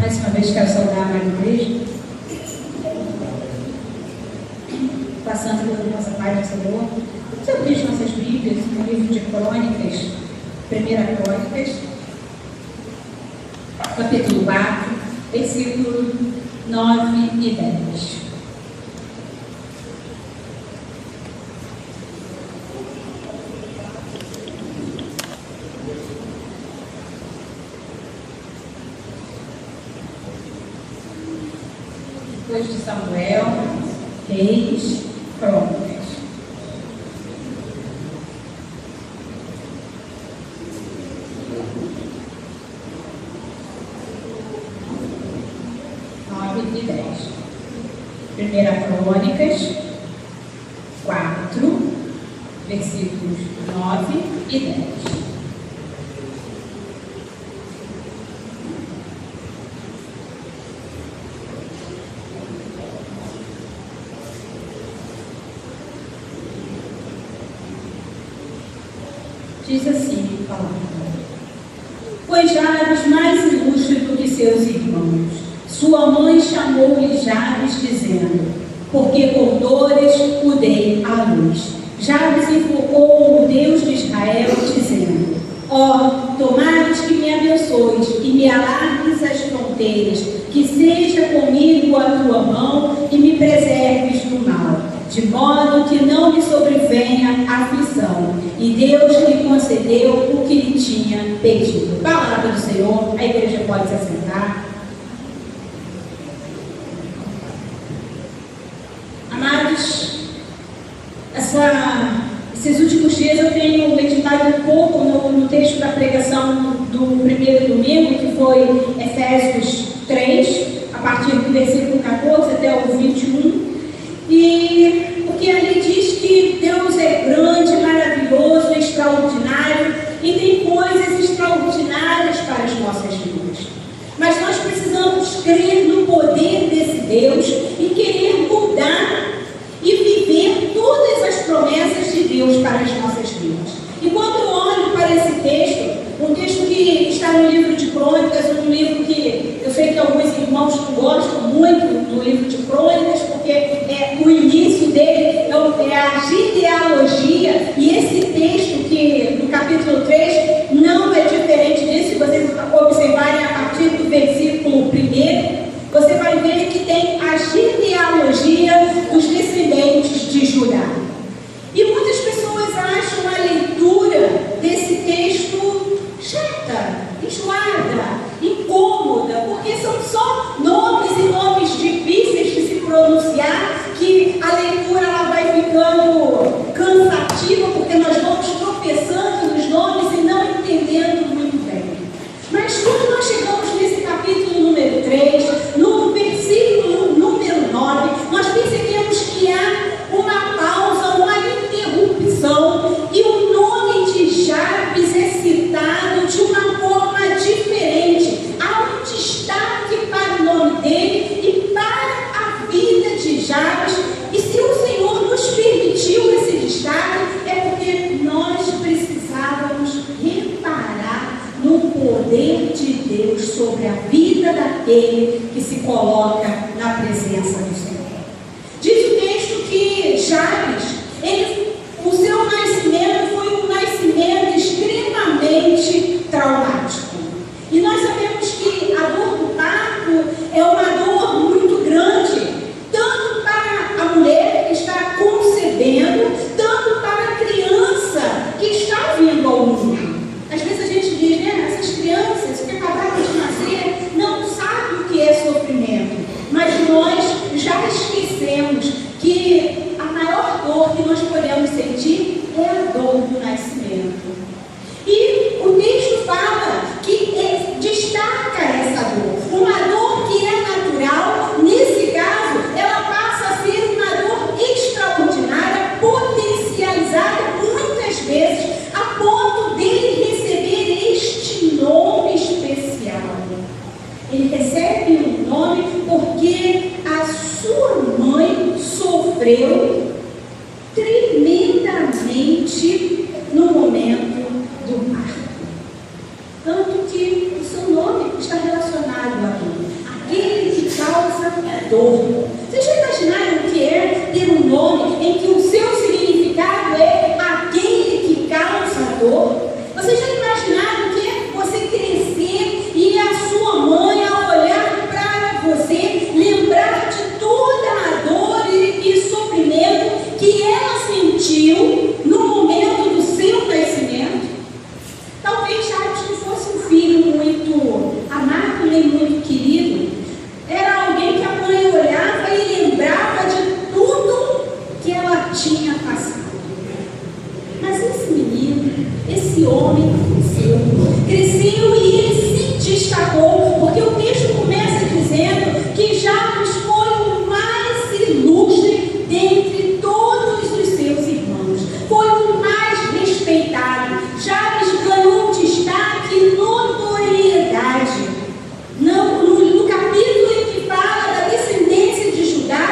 Mais uma vez quero saudar a Maria Igreja, passando pela nossa Pai do Senhor. Vamos abrir as nossas Bíblias no livro de Crônicas, 1 Crônicas, capítulo 4, versículo 9 e 10. Depois de Samuel, Reis, Crônicas. E 10. 1 Crônicas 4, versículos 9 e 10. Diz assim a palavra: Foi Jabes mais ilustre do que seus irmãos. Sua mãe chamou-lhe Jabes, dizendo: porque com dores o dei à luz. Jabes invocou o Deus de Israel, dizendo: ó, tomares que me abençoes e me alargues as fronteiras, que seja comigo a tua mão e me preserves do mal, de modo que não me sobrevenha aflição. E Deus lhe concedeu o que lhe tinha pedido. Palavra do Senhor. A igreja pode se assentar. Amados, esses últimos dias eu tenho meditado um pouco no texto da pregação do primeiro domingo, que foi Efésios 3, a partir do versículo 14 até o 21. E porque ali diz que Deus é grande, maravilhoso, extraordinário e tem coisas extraordinárias para as nossas vidas. Mas nós precisamos crer no poder desse Deus e querer mudar e viver todas as promessas de Deus para as nossas vidas. E quando eu olho para esse texto, um texto que está no livro de Crônicas, um livro que eu sei que alguns irmãos gostam muito do livro de Crônicas, porque o início dele é a genealogia, e esse texto que no capítulo 3 não é diferente disso. Se vocês observarem a partir do versículo 1, você vai ver que tem a genealogia dos descendentes de Judá. E muitas pessoas acham a leitura desse texto chata, enjoada, incômoda, porque são só nomes e nomes difíceis de se pronunciar, que a leitura ela vai ficando cansativa, porque nós vamos tropeçando nos nomes e não entendendo muito bem. Mas quando nós chegamos nesse capítulo número 3, no versículo número 9, nós percebemos que há uma pausa, uma interrupção, e o nome de Jabes é citado de uma forma diferente. Há um destaque para o nome dele e para a vida de Jabes. E se o Senhor nos permitiu esse destaque, é porque nós precisávamos reparar no poder de Deus sobre a vida daquele que se coloca na presença do Senhor. Diz o texto que Jabes, o seu nascimento foi um nascimento extremamente traumático. E nós sabemos que a dor do parto é uma dor muito grande, tanto para a mulher que está concebendo, tanto para a criança que está vindo ao mundo. Às vezes a gente diz, né, essas crianças que acabaram de nascer não sabem o que é sofrimento. Mas nós já esquecemos que a maior dor que nós podemos sentir é a dor do nascimento. E o texto fala que destaca essa dor. Uma dor que é natural, nesse caso, ela passa a ser uma dor extraordinária, potencializada muitas vezes, a ponto dele receber este nome especial. Ele recebe um nome porque a sua mãe sofreu tremendamente no momento do parto. Tanto que o seu nome está relacionado a dor. Aquele que causa dor. Vocês já imaginaram o que é ter um nome em que o seu significado é aquele que causa dor? Vocês já imaginaram o que é você crescer e a sua mãe, ao olhar para você, lembrar de toda a dor e sofrimento que ela sentiu no momento do seu nascimento? Talvez Charles não fosse um filho muito amado nem muito querido. Era alguém que a mãe olhava e lembrava de tudo que ela tinha passado. Mas esse menino, esse homem cresceu e ele se destacou, porque o texto começa dizendo que Jabes foi o mais ilustre dentre todos os seus irmãos, foi o mais respeitado. Jabes ganhou destaque e notoriedade. No capítulo em que fala da descendência de Judá,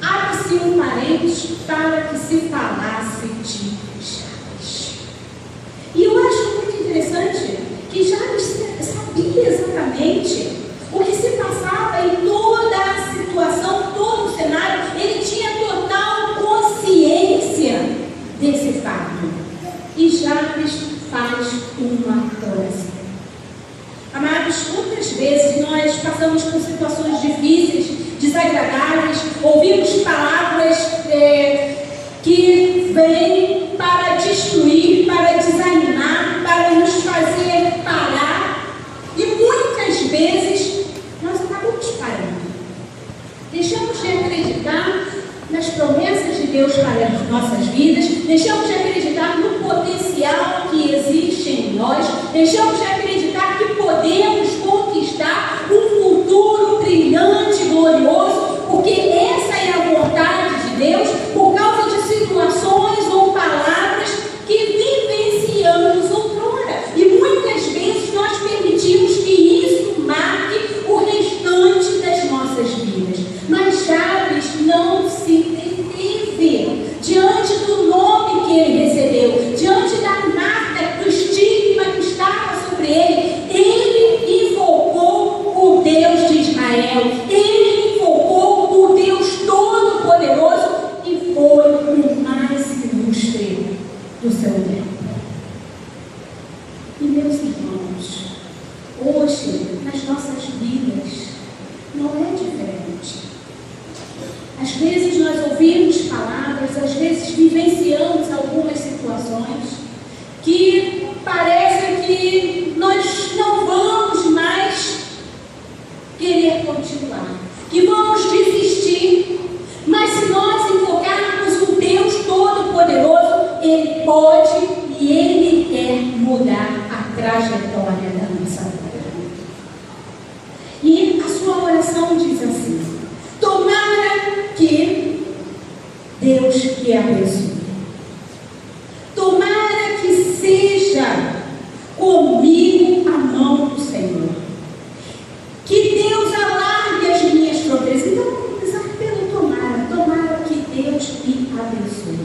abre-se um parênteses para que se falasse de Jabes. E eu acho muito interessante que Jabes sabia exatamente o que se passava em toda a situação, todo o cenário. Ele tinha total consciência desse fato. E Jabes faz uma oração. Amados, muitas vezes nós passamos por situações difíceis, desagradáveis, ouvimos palavras que vêm para destruir, para desanimar, para nos fazer parar. E muitas vezes nós acabamos parando. Deixamos de acreditar nas promessas de Deus para as nossas vidas, deixamos de acreditar no potencial que existe em nós, deixamos de acreditar que podemos conquistar um futuro brilhante e glorioso, porque essa é a vontade de Deus, por causa de situações ou palavras que vivenciamos outrora. E muitas vezes nós permitimos que isso marque o restante das nossas vidas. Mas Jabes não se deteve diante do nome que ele recebeu, diante da marca, do estigma que estava sobre ele. Ele invocou o Deus de Israel, ele invocou o Deus Todo-Poderoso e foi o mais ilustre do seu tempo. E meus irmãos, hoje nas nossas vidas não é diferente. Às vezes nós ouvimos palavras, às vezes vivenciamos algumas situações que parece que nós não vamos mais querer continuar, que vamos desistir. Mas se nós invocarmos o Deus Todo-Poderoso, Ele pode e Ele quer mudar a trajetória da nossa vida. E a sua oração diz assim: tomara que Deus te abençoe. Tomara que seja comigo a mão do Senhor. Que Deus alargue as minhas fronteiras. Então, vamos começar pelo tomara. Tomara que Deus te abençoe.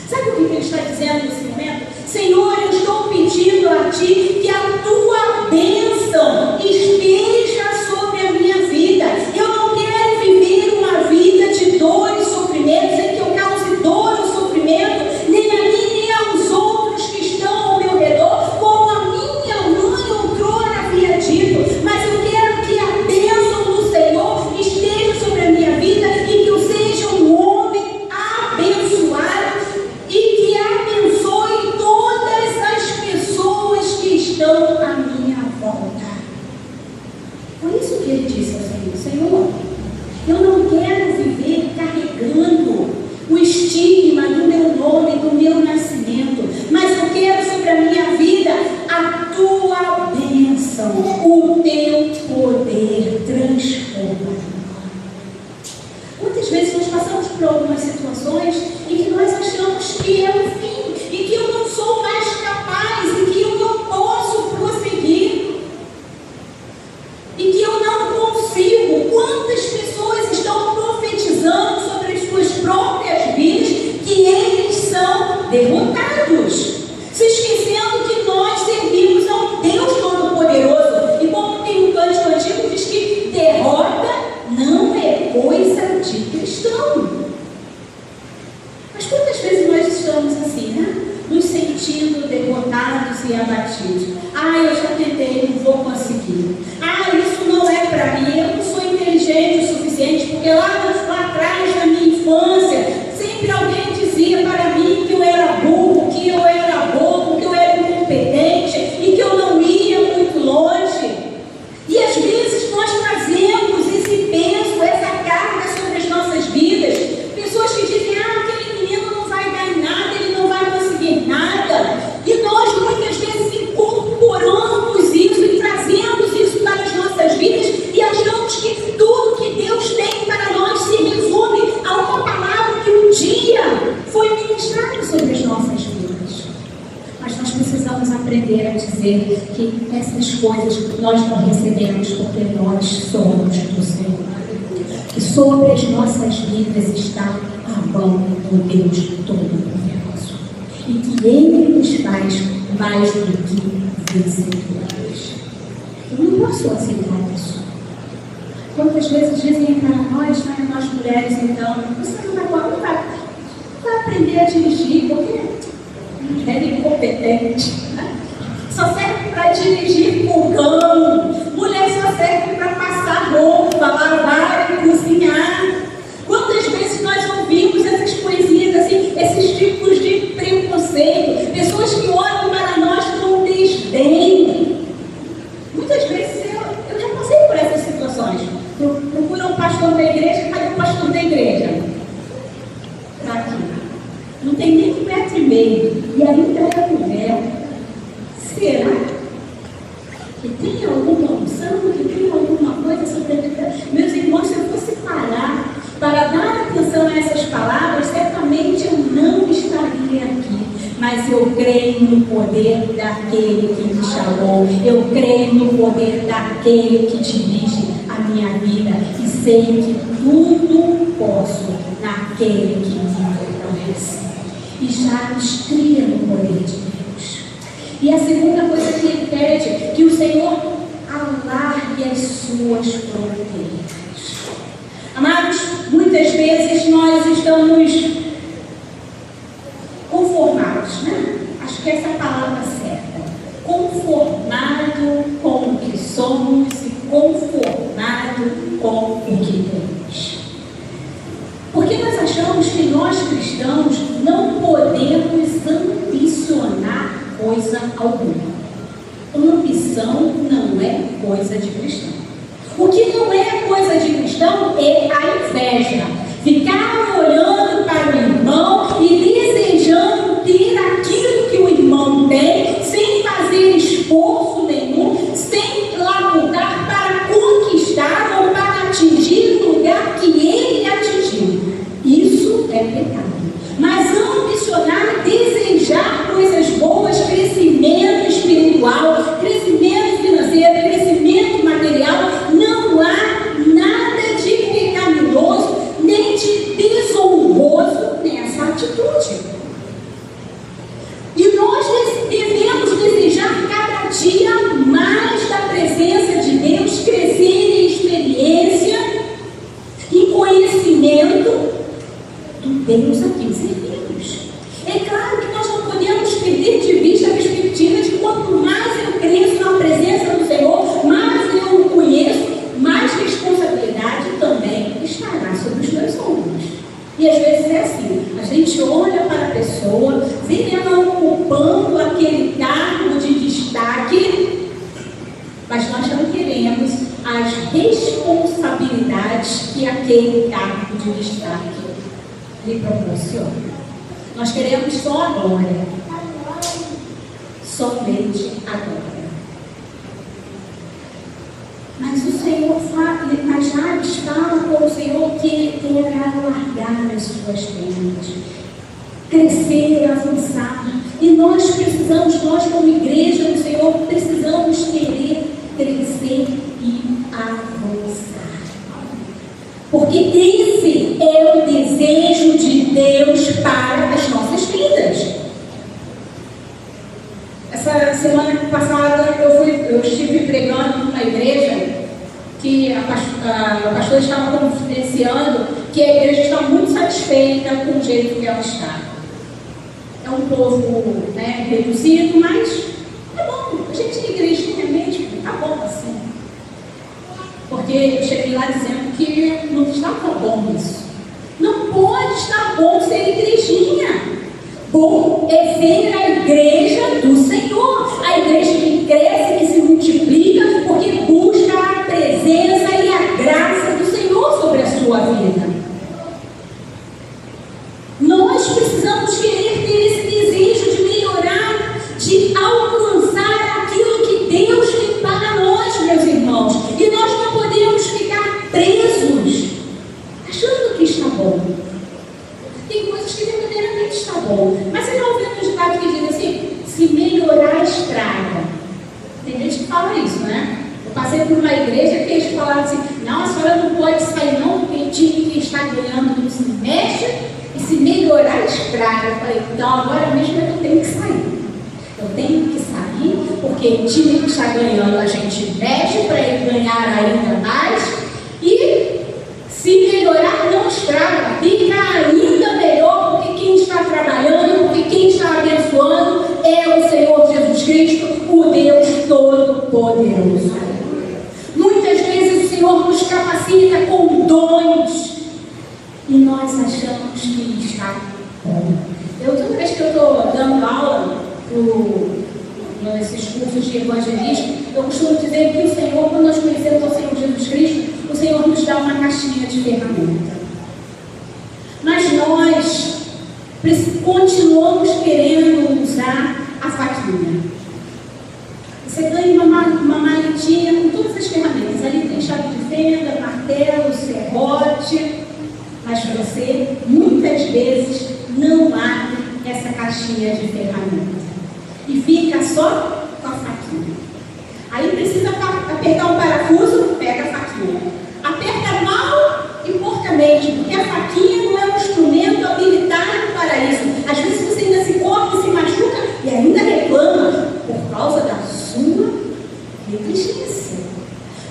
Sabe o que ele está dizendo nesse momento? Senhor, eu estou pedindo a Ti que a Tua bênção esteja sobre a minha vida. Eu não quero viver uma vida de dor e sofrimento, em que eu cause dor ou sofrimento partido. Eu já tentei, não vou conseguir. Isso não é para mim, eu não sou inteligente o suficiente, porque lá atrás, na minha infância, sempre alguém dizia para mim que eu era burro, que eu era bobo, que eu era incompetente e que eu não ia muito longe. E às vezes nós trazemos esse peso, essa carga sobre as nossas vidas. Pessoas que dizem, aquele menino não vai dar em nada, ele não vai conseguir nada. E nós muitas vezes incorporamos isso e trazemos isso para as nossas vidas e achamos que tudo que Deus tem para nós se resume a uma palavra que um dia foi ministrada sobre as nossas vidas. Mas nós precisamos aprender a dizer que essas coisas nós não recebemos porque nós somos do Senhor. Que sobre as nossas vidas está a mão do Deus Todo-Poderoso. E que Ele nos faz mais do que vencedores. Eu não posso aceitar isso. Quantas vezes dizem para nós, nós mulheres, então, você não vai aprender a dirigir, porque é incompetente. Só serve para dirigir fogão. Mulher só serve para passar roupa, lavar e cozinhar. Quantas vezes nós ouvimos essas poesias assim, esses tipos de preconceito, pessoas que olham para nós com desdém. Muitas vezes eu já passei por essas situações. Procura um pastor da igreja, cadê o pastor da igreja? Está aqui. Não tem nem 1,5 metros. E ainda é mulher. Será que tem alguma unção, que tem alguma coisa sobre a vida? Meus irmãos, se eu fosse parar para dar atenção a essas palavras, certamente eu não estaria aqui. Mas eu creio no poder daquele que me chamou. Eu creio no poder daquele que dirige a minha vida. E sei que tudo posso naquele que me fortalece. E já nos cria no poder de Deus. E a segunda coisa que ele pede, que o Senhor alargue as suas fronteiras. Amados, muitas vezes nós estamos conformados, né? Acho que essa é a palavra certa. Conformado com o que somos e conformado com o que temos. Porque nós achamos que nós cristãos não podemos ambicionar coisa alguma. Ambição não é coisa de cristão. O que não é coisa de cristão é a inveja. Ficar olhando para o irmão e desejando ter aquilo que o irmão tem, sem fazer esforço nenhum, sem labutar para conquistar ou para atingir o lugar que ele atingiu. Isso é pecado. Mas ambicionar, desejar coisas boas, crescimento espiritual, crescimento financeiro, crescimento material, não há nada de pecaminoso, nem de desonroso nessa atitude. E nós devemos desejar cada dia mais da presença de Deus, crescer em experiência e conhecimento do Deus a quem servimos. É claro que nós não podemos perder de vista a perspectiva de quanto mais eu cresço na presença do Senhor, mais eu o conheço, mais responsabilidade também estará sobre os meus ombros. E às vezes é assim, a gente olha para a pessoa, vê ela ocupando aquele cargo de destaque, mas nós não queremos as responsabilidades que aquele cargo de destaque lhe proporciona. Nós queremos só a glória, somente a glória. Mas o Senhor fala, mas Jabes fala com o Senhor que ele quer alargar as suas tendas, crescer, avançar. E nós como igreja do Senhor, precisamos querer crescer e avançar. Porque esse é o desejo de Deus para as nossas vidas. Essa semana passada eu estive pregando numa igreja que a pastora estava confidenciando que a igreja está muito satisfeita com o jeito que ela está. É um povo reduzido, mas é bom. gente é igrejinha mesmo, tá bom assim. Porque eu cheguei lá dizendo que não estava bom isso. Não pode estar bom ser igrejinha. Bom é ver a igreja do Senhor, a igreja que cresce, que se multiplica, porque busca a presença e a graça do Senhor sobre a sua vida. Nós precisamos querer ter esse desejo de melhorar, de alcançar aquilo que Deus tem para nós, meus irmãos. E nós não podemos ficar presos, achando que está bom. Tem coisas que verdadeiramente está bom. Mas você já ouviu um ditado que diz assim, se melhorar, estraga. Tem gente que fala isso, né? Eu passei por uma igreja que eles falaram assim, não, a senhora não pode sair não, porque o time que está ganhando não se mexe, e se melhorar, estraga. Eu falei, então agora mesmo é que eu tenho que sair. Eu tenho que sair, porque o time que está ganhando a gente mexe para ele ganhar ainda mais, e se melhorar, não estraga, fica ainda melhor, porque quem está trabalhando, porque quem está abençoando é o Senhor Jesus Cristo, o Deus Todo-Poderoso. Muitas vezes o Senhor nos capacita com dons e nós achamos que está bom. Toda vez que eu estou dando aula nesses cursos de evangelismo, eu costumo dizer que o Senhor, quando nós conhecemos o Senhor Jesus Cristo, o Senhor nos dá uma caixinha de ferramenta. Mas nós continuamos querendo usar a faquinha. Você ganha uma maletinha com todas as ferramentas. Ali tem chave de fenda, martelo, serrote. Mas você, muitas vezes, não abre essa caixinha de ferramentas. E fica só com a faquinha. Aí precisa apertar um parafuso, pega a faquinha. Aperta mal e porcamente, porque a faquinha não é um instrumento habilitado para isso. Às vezes você ainda se corta, se machuca e ainda reclama por causa da sua negligência.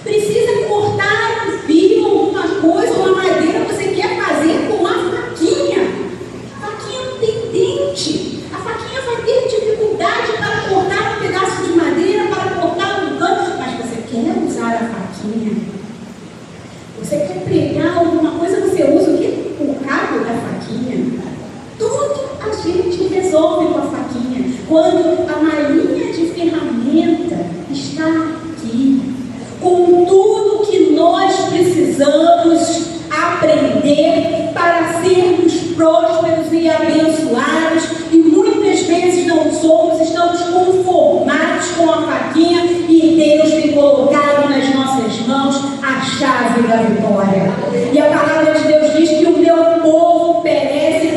Precisa cortar um fio, alguma coisa, uma madeira, você quer fazer com a faquinha. A faquinha não tem dente. A faquinha vai ter dificuldade para cortar um pedaço de madeira, para cortar um cano, mas você quer usar a faquinha. Você quer pregar alguma coisa, você usa o quê? O cabo da faquinha. Tudo a gente resolve com a faquinha. Quando a malinha de ferramenta está aqui, com tudo que nós precisamos aprender para sermos prósperos e abençoados, e muitas vezes não somos, estamos conformados com a faquinha, e Deus tem colocado nas nossas mãos a chave da vitória. E a palavra de Deus diz que o meu povo perece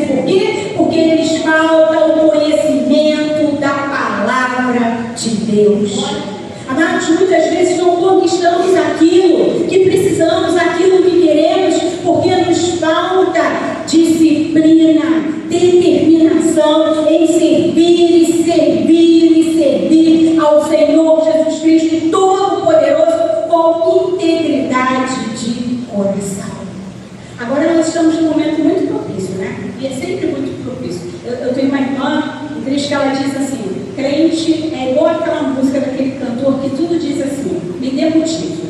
por quê? Porque lhes falta o conhecimento da palavra de Deus. Amados, muitas vezes não conquistamos aquilo que precisamos, aquilo que queremos, porque nos falta disciplina, determinação em servir ao Senhor Jesus Cristo Todo-Poderoso com integridade de coração. Agora nós estamos num momento muito propício, né? E é sempre muito propício. Eu tenho uma irmã, que ela diz assim, crente é igual aquela música daquele cantor que tudo diz assim, me dê motivo.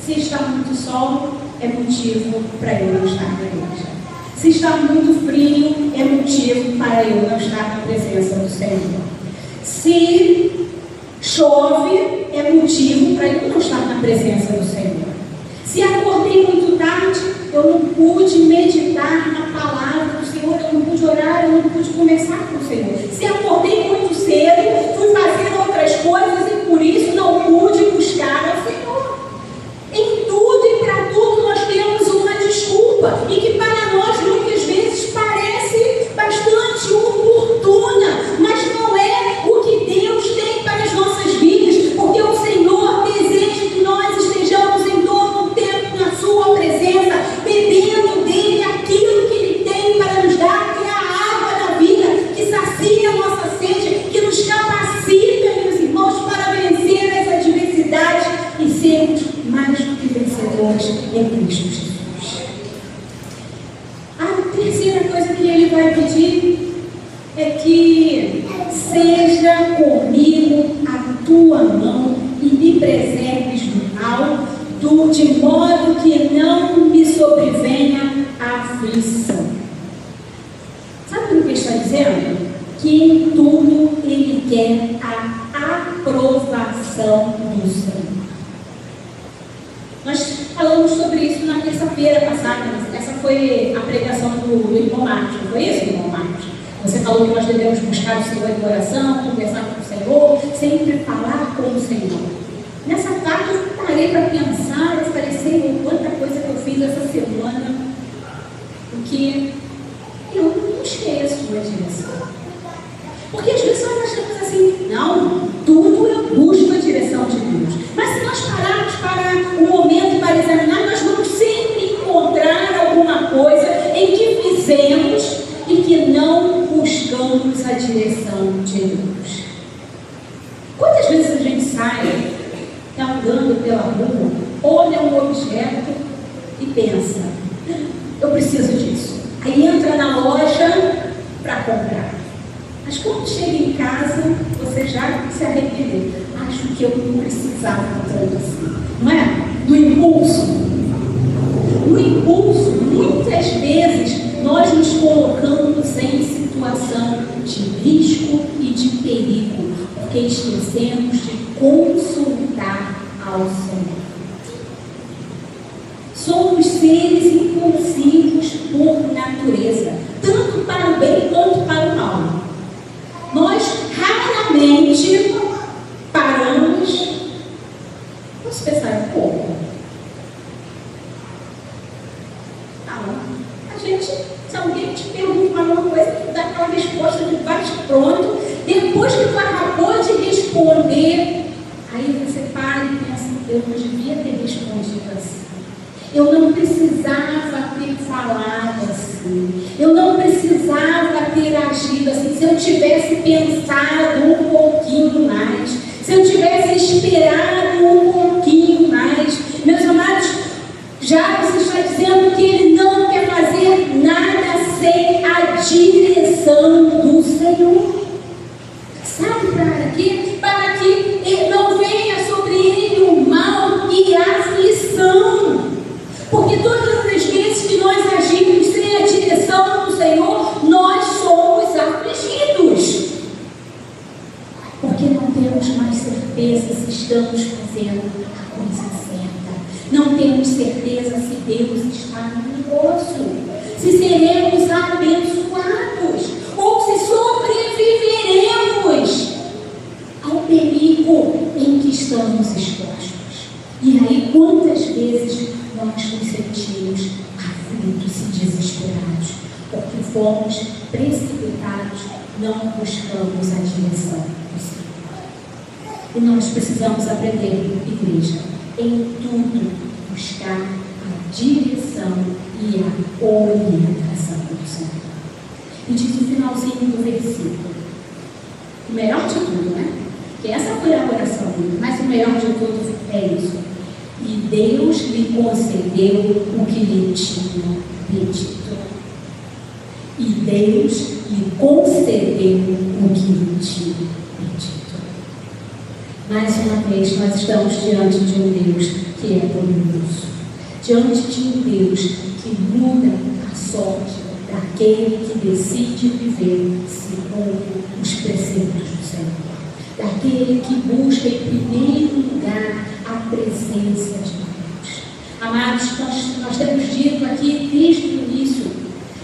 Se está muito sol, é motivo para eu não estar na igreja. Se está muito frio, é motivo para eu não estar na presença do Senhor. Se chove, é motivo para eu não estar na presença do Senhor. Se acordei muito tarde, eu não pude meditar na palavra do Senhor, eu não pude orar, eu não pude conversar com o Senhor. Se acordei muito cedo, fui fazer outras coisas e por isso não pude buscar ao Senhor. Em tudo e para tudo nós temos uma desculpa, e que para nós muitas vezes parece bastante oportuna, mas não é o que Deus tem para as nossas vidas, porque o Senhor deseja que nós estejamos em todo o tempo na sua presença, bebendo dele aquilo que ele tem para nos dar, que é a água da vida, que sacia a nossa sede, que nos capacita, meus irmãos, para vencer essa adversidade e sermos mais do que vencedores em Cristo Jesus. A terceira coisa que ele vai pedir é que seja comigo de modo que não me sobrevenha a aflição. Sabe o que ele está dizendo? Que em tudo ele quer a aprovação do Senhor. Nós falamos sobre isso na terça-feira passada. Essa foi a pregação do irmão Marcos, não foi isso, irmão Marcos? Você falou que nós devemos buscar o Senhor em oração, conversar com o Senhor, sempre falar com o Senhor. Nessa tarde eu parei para pensar, eu falei, Senhor, quanta coisa que eu fiz essa semana, porque eu não busquei a sua direção. Porque às vezes nós achamos assim, não, tudo eu busco a direção de Deus. Mas se nós pararmos para um momento para examinar, nós vamos sempre encontrar alguma coisa em que fizemos e que não buscamos a direção de Deus. Quantas vezes a gente sai, está andando pela rua, olha um objeto e pensa, eu preciso disso. Aí entra na loja para comprar. Mas quando chega em casa, você já se arrependeu. Acho que eu não precisava tanto assim. Não é? No impulso. No impulso, muitas vezes, nós nos colocamos em situação de risco e de perigo, porque esquecemos de consultar ao Senhor. Somos seres impulsivos por natureza, tanto para o bem quanto para o mal. Nós raramente paramos. Vamos pensar um pouco. A gente, se alguém te pergunta uma coisa, tu dá aquela resposta de bate pronto. Depois que tu acabou de responder, aí você para e pensa, eu não devia ter respondido assim. Eu não precisava ter falado assim. Eu não precisava ter agido assim. Se eu tivesse pensado um pouquinho mais, se eu tivesse esperado um pouquinho mais. Meus amados, já você está dizendo que ele não quer fazer nada sem a direção do Senhor. Sabe para quê? Para que não venha sobre ele o mal e a aflição. Porque todas as vezes que nós agimos sem a direção do Senhor, nós somos afligidos. Porque não temos mais certeza se estamos fazendo a coisa certa. Não temos certeza se Deus está no negócio. Se seremos abençoados. Ou se sobreviveremos ao perigo em que estamos expostos. E aí, quantas vezes nós nos sentimos aflitos e desesperados, porque fomos precipitados, não buscamos a direção do Senhor. E nós precisamos aprender, igreja, em tudo buscar a direção e a orientação do Senhor. E diz o finalzinho do versículo, o melhor de tudo, né? Que essa foi a oração dele, mas o melhor de tudo é isso. E Deus lhe concedeu o que lhe tinha pedido. E Deus lhe concedeu o que lhe tinha pedido. Mais uma vez, nós estamos diante de um Deus que é poderoso. Diante de um Deus que muda a sorte daquele que decide viver segundo os preceitos do Senhor. Daquele que busca em primeiro lugar a presença de Deus. Amados, nós temos dito aqui desde o início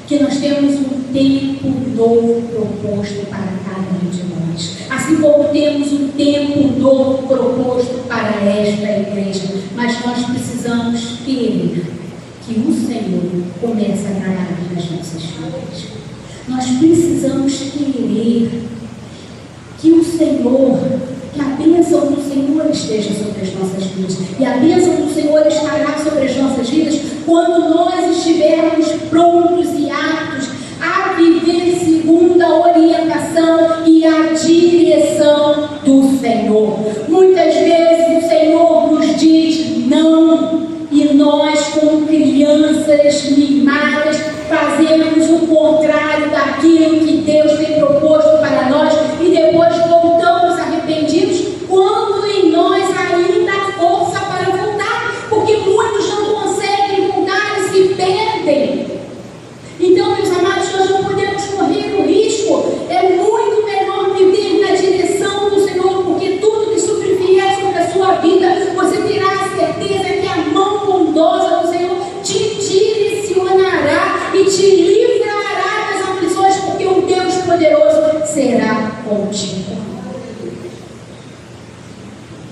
que nós temos um tempo novo proposto para cada um de nós. Assim como temos um tempo novo proposto para esta igreja. Mas nós precisamos querer que o Senhor comece a trabalhar nas nossas vidas. Nós precisamos querer que o Senhor, que a bênção do Senhor esteja sobre as nossas vidas. E a bênção do Senhor estará sobre as nossas vidas quando nós estivermos prontos e aptos a viver segundo a orientação e a direção do Senhor. Muitas vezes o Senhor nos diz não, e nós, como crianças mimadas, fazemos o contrário daquilo que Deus tem proposto para nós e depois voltamos arrependidos quando em nós ainda há força para voltar, porque muitas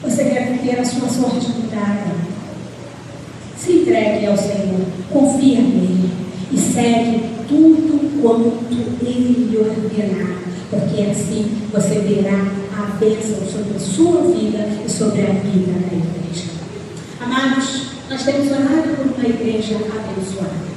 Você quer ter a sua sorte mudada? Se entregue ao Senhor, confia nele e segue tudo quanto ele lhe ordenar, porque assim você verá a bênção sobre a sua vida e sobre a vida da igreja. Amados, nós temos orado por uma igreja abençoada.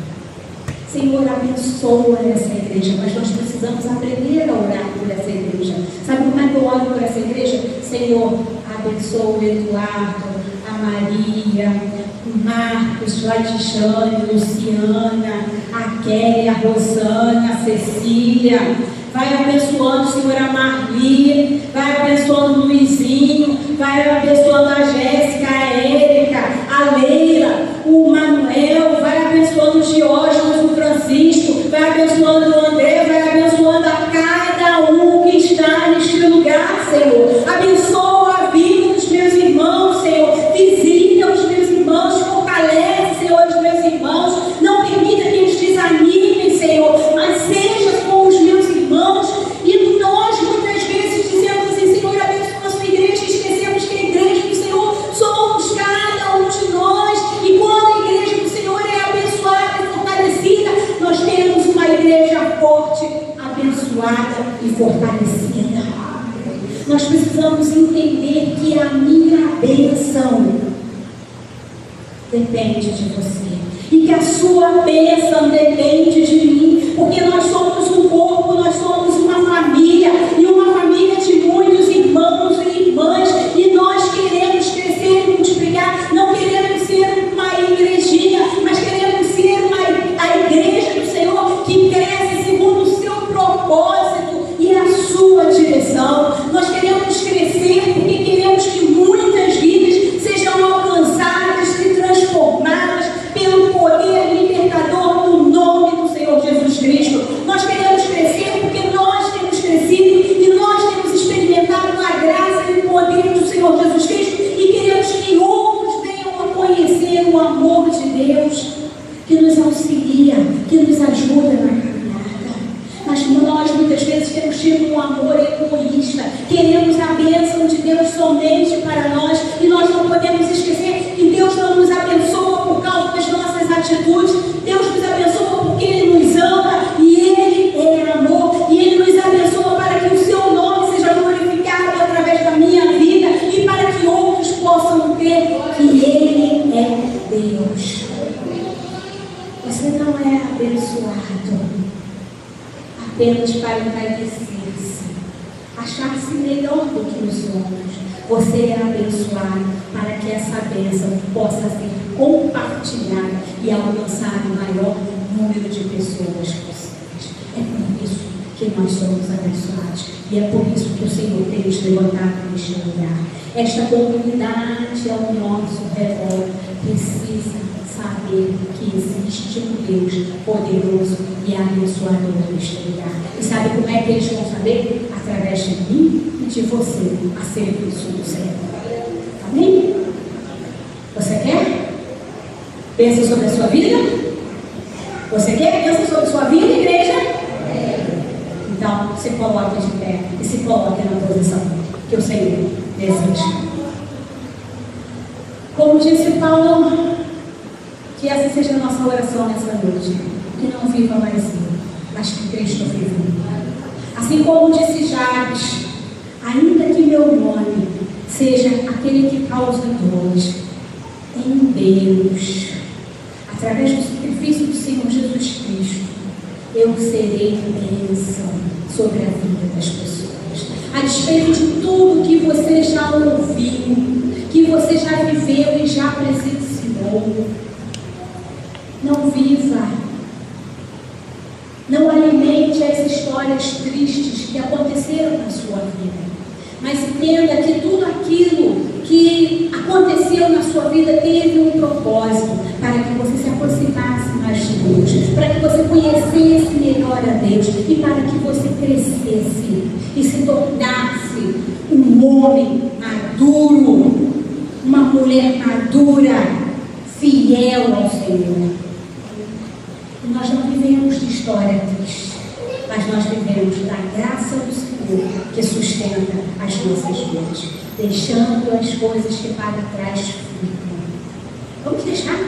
Senhor, abençoa essa igreja, mas nós precisamos aprender a orar por essa igreja. Sabe como é que eu oro por essa igreja? Senhor, abençoa o Eduardo, a Maria, o Marcos, a Tixane, a Luciana, a Kelly, a Rosana, a Cecília. Vai abençoando, Senhor, a Marli, vai abençoando o Luizinho, vai abençoando a Jéssica, a Érica, a Leila, o Manuel, vai abençoando o Diógenes, o Francisco, vai abençoando o André, vai abençoando a cada um que está neste lugar, Senhor. Abençoa a vida dos meus irmãos, Senhor. Visita os meus irmãos, fortalece, Senhor, os meus irmãos. Não permita que eles desanimem, Senhor, mas seja com os meus irmãos. E nós muitas vezes dizemos assim: Senhor, abençoa a sua igreja, e esquecemos que a igreja do Senhor somos cada um de nós. E quando a igreja do Senhor é abençoada e fortalecida, nós temos uma igreja forte, abençoada e fortalecida. Nós precisamos entender que a minha bênção depende de você e que a sua bênção depende de mim, porque nós somos um corpo, nós somos uma família, e uma família de muitos irmãos e irmãs, e nós queremos crescer e multiplicar. Não queremos ser uma igrejinha, mas queremos ser a igreja do Senhor que cresce segundo o seu propósito e a sua direção. Nós queremos crescer porque queremos que muitas vidas sejam alcançadas e transformadas pelo poder libertador do nome do Senhor Jesus Cristo. Nós queremos crescer porque nós temos crescido e nós temos experimentado a graça e o poder do Senhor Jesus Cristo, e queremos que outros venham a conhecer o amor de Deus que nos auxilia, que nos ajuda na caminhada. Mas nós muitas vezes temos tido um amor egoísta, queremos a bênção de Deus somente para nós, e nós não podemos esquecer que Deus não nos abençoa por causa das nossas atitudes. Deus nos abençoa porque Ele nos ama e Ele é amor, e Ele nos abençoa para que o seu nome seja glorificado através da minha vida e para que outros possam ver que Ele é Deus. Você não é abençoado apenas para enriquecer-se, achar-se melhor do que os outros. Você é abençoado para que essa bênção possa ser compartilhada e alcançar o maior número de pessoas possíveis. É por isso que nós somos abençoados, e é por isso que o Senhor tem nos levantado neste lugar. Esta comunidade ao nosso redor precisa saber que existe um Deus poderoso e abençoador neste lugar. E sabe como é que eles vão saber? Através de mim e de você, a serviço do Senhor. Amém? Você quer? Pensa sobre a sua vida? Você quer? Pensa sobre a sua vida, igreja? Então, se coloque de pé e se coloque na posição que o Senhor deseja. Como disse Paulo, que essa seja a nossa oração nessa noite. Que não viva mais eu, mas que Cristo viva em mim. Assim como disse Jabes, ainda que meu nome seja aquele que causa dores, em Deus, através do sacrifício do Senhor Jesus Cristo, eu serei bênção sobre a vida das pessoas. A despeito de tudo que você já ouviu, que você já viveu e já presenciou, não viva, não alimente as histórias tristes que aconteceram na sua vida, mas entenda que tudo aquilo que aconteceu na sua vida teve um propósito, para que você se aproximasse mais de Deus, para que você conhecesse melhor a Deus e para que você crescesse e se tornasse um homem maduro, uma mulher madura, fiel ao Senhor. Nós não vivemos de história triste, mas nós vivemos da graça do Senhor que sustenta as nossas vidas. deixando as coisas que para trás ficam. Vamos deixar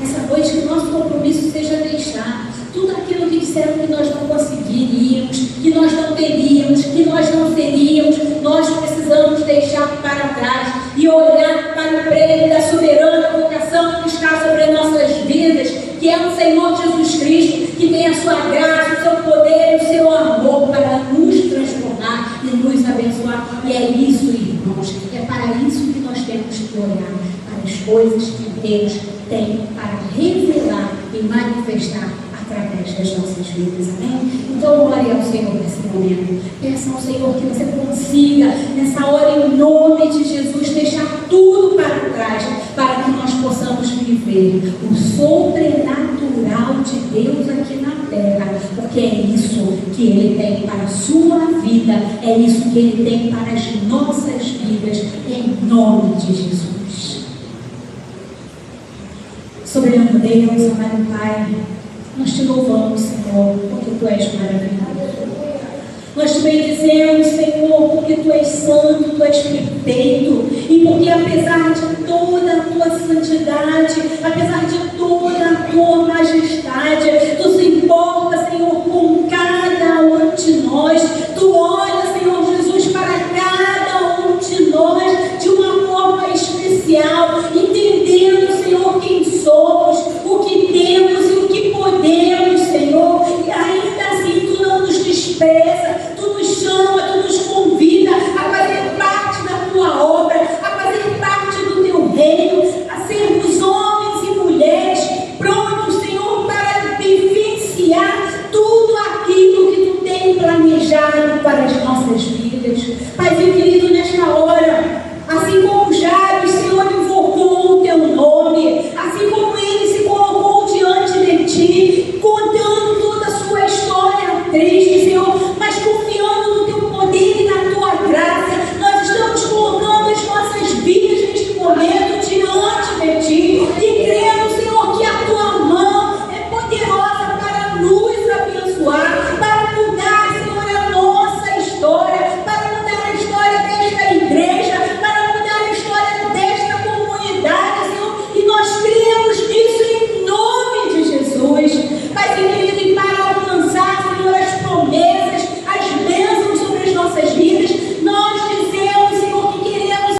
essa noite que o nosso compromisso seja deixar tudo aquilo que disseram que nós não conseguiríamos, que nós não teríamos, que nós não seríamos. Nós precisamos deixar para trás e olhar para o prêmio da soberana vocação que está sobre as nossas vidas, que é o Senhor Jesus Cristo, que tem a sua graça, o seu poder e o seu amor para nos transformar e nos abençoar. E é isso, irmãos, é para isso que nós temos que olhar, para as coisas que Deus tem para revelar e manifestar através das nossas vidas, amém? Então ore ao Senhor nesse momento, peça ao Senhor que você consiga nessa hora, em nome de Jesus, deixar tudo para trás, para que nós possamos viver o sobrenatural de Deus aqui na terra, porque é isso que Ele tem para a sua vida, é isso que Ele tem para as nossas vidas, em nome de Jesus. Soberano Deus, amado Pai, nós te louvamos, Senhor, porque Tu és maravilhoso. Nós te bendizemos, Senhor, porque Tu és santo, Tu és perfeito. E porque apesar de toda a Tua santidade, apesar de toda a Tua majestade,